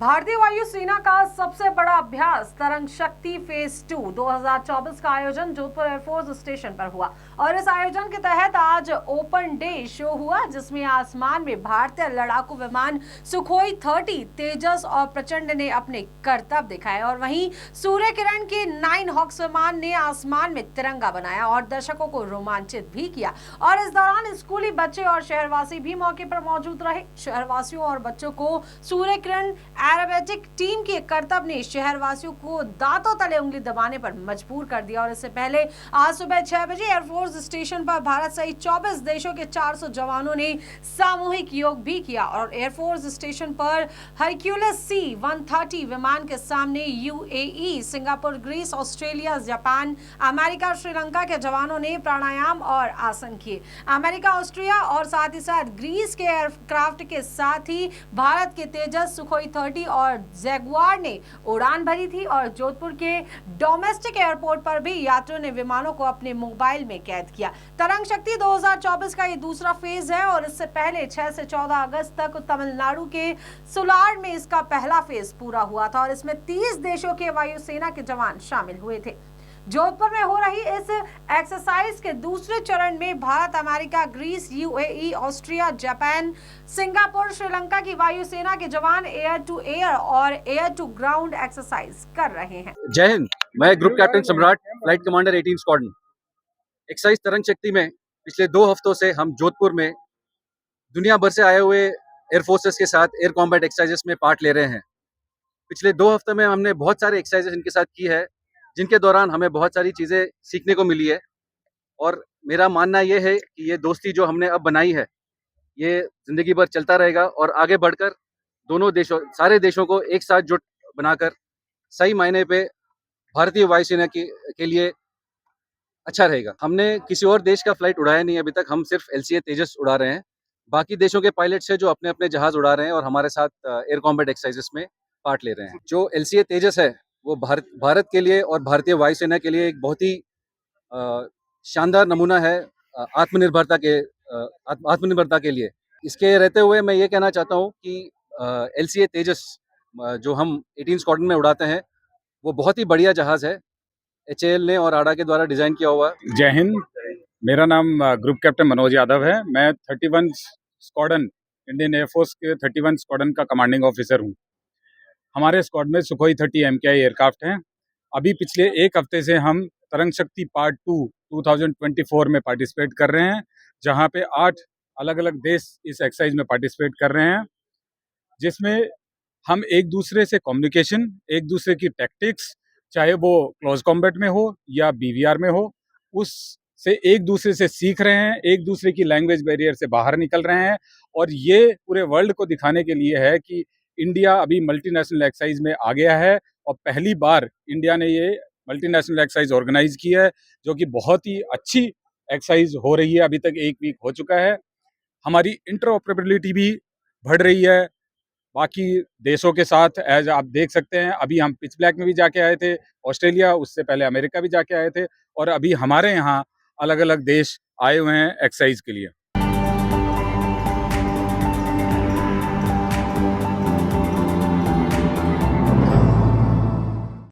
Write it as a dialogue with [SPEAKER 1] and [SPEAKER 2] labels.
[SPEAKER 1] भारतीय वायुसेना का सबसे बड़ा अभ्यास तरंग शक्ति फेज 2 2024 का आयोजन जोधपुर एयरफोर्स स्टेशन पर हुआ और इस आयोजन के तहत आज ओपन डे शो हुआ, जिसमें आसमान में भारतीय लड़ाकू विमान सुखोई 30 तेजस और प्रचंड ने अपने करतब दिखाए और वहीं सूर्य किरण के 9 हॉक्स विमान ने आसमान में तिरंगा बनाया और दर्शकों को रोमांचित भी किया। और इस दौरान स्कूली बच्चे और शहरवासी भी मौके पर मौजूद रहे। शहरवासियों और बच्चों को सूर्य किरण एरोबेटिक टीम के करतब ने शहरवासियों को दांतों तले उंगली दबाने पर मजबूर कर दिया और इससे पहले आज सुबह 6 बजे एयरफोर्स स्टेशन पर भारत सहित 24 देशों के 400 जवानों ने सामूहिक योग भी किया और एयरफोर्स स्टेशन पर हरक्यूलिस C-130 विमान के सामने UAE, Singapore, Greece, Australia, Japan, America, Sri Lanka के जवानों ने प्राणायाम और आसन किए। अमेरिका, ऑस्ट्रिया और साथ ही साथ ग्रीस के एयरक्राफ्ट के साथ ही भारत के तेजस, सुखोई 30 और जैगुआर ने उड़ान भरी थी और जोधपुर के डोमेस्टिक एयरपोर्ट पर भी यात्रियों ने विमानों को अपने मोबाइल में कैद किया। तरंग शक्ति 2024 का ये दूसरा फेज है और इससे पहले 6 से 14 अगस्त तक तमिलनाडु के सुलार में इसका पहला फेज पूरा हुआ था और इसमें 30 देशों के वायुसेना के जवान शामिल हुए थे। जोधपुर में हो रही इस एक्सरसाइज के दूसरे चरण में Bharat, America, Greece, UAE, Austria, Japan, Singapore, Sri Lanka की वायुसेना के जवान एयर टू एयर और एयर टू ग्राउंड एक्सरसाइज कर रहे हैं।
[SPEAKER 2] जय हिंद। मैं group captain Samrat, flight commander 18 squadron. Exercise Tarang Shakti में पिछले 2 हफ्तों से हम जोधपुर में दुनिया भर से आए हुए एयर फोर्सेस के साथ एयर कॉम्बैट एक्सरसाइजेस में पार्ट ले रहे हैं। पिछले 2 हफ्ते में हमने बहुत सारे एक्सरसाइजेस इनके साथ की है, जिनके दौरान हमें बहुत सारी चीज़ें सीखने को मिली है और मेरा मानना ये है कि ये दोस्ती जो हमने अब बनाई है, ये ज़िंदगी भर चलता रहेगा और आगे बढ़कर दोनों देशों, सारे देशों को एक साथ जुट बनाकर सही मायने पे भारतीय वायुसेना के लिए अच्छा रहेगा। हमने किसी और देश का फ्लाइट उड़ाया नहीं अभी तक, हम सिर्फ LCA तेजस उड़ा रहे हैं। बाकी देशों के पायलट्स हैं जो अपने अपने जहाज उड़ा रहे हैं और हमारे साथ एयर कॉम्बैट एक्सरसाइजेस में पार्ट ले रहे हैं। जो LCA तेजस है वो भारत के लिए और भारतीय वायुसेना के लिए एक बहुत ही शानदार नमूना है आत्मनिर्भरता के लिए। इसके रहते हुए मैं ये कहना चाहता हूँ कि LCA तेजस जो हम 18 स्क्वाड्रन में उड़ाते हैं, वो बहुत ही बढ़िया जहाज है। HAL ने और आडा के द्वारा डिजाइन किया हुआ।
[SPEAKER 3] जय हिंद। मेरा नाम ग्रुप कैप्टन मनोज यादव है। मैं 31 स्क्वाड्रन, इंडियन एयरफोर्स के 31 स्क्वाड्रन का कमांडिंग ऑफिसर हूँ। हमारे स्क्वाड में सुखोई 30 MKI एयरक्राफ्ट हैं। अभी पिछले 1 हफ्ते से हम तरंग शक्ति पार्ट 2 2024 में पार्टिसिपेट कर रहे हैं, जहाँ पे 8 अलग अलग देश इस एक्सरसाइज में पार्टिसिपेट कर रहे हैं, जिसमें हम एक दूसरे से कम्युनिकेशन, एक दूसरे की टैक्टिक्स, चाहे वो क्लोज कॉम्बैट में हो या BVR में हो, उससे एक दूसरे से सीख रहे हैं, एक दूसरे की लैंग्वेज बैरियर से बाहर निकल रहे हैं। और ये पूरे वर्ल्ड को दिखाने के लिए है कि इंडिया अभी मल्टीनेशनल एक्सरसाइज में आ गया है और पहली बार इंडिया ने ये मल्टीनेशनल एक्सरसाइज ऑर्गेनाइज की है, जो कि बहुत ही अच्छी एक्सरसाइज हो रही है। अभी तक 1 वीक हो चुका है। हमारी इंटरऑपरेबिलिटी भी बढ़ रही है बाकी देशों के साथ। एज आप देख सकते हैं, अभी हम पिच ब्लैक में भी जाके आए थे, ऑस्ट्रेलिया, उससे पहले अमेरिका भी जाके आए थे और अभी हमारे यहाँ अलग अलग देश आए हुए हैं एक्सरसाइज के लिए।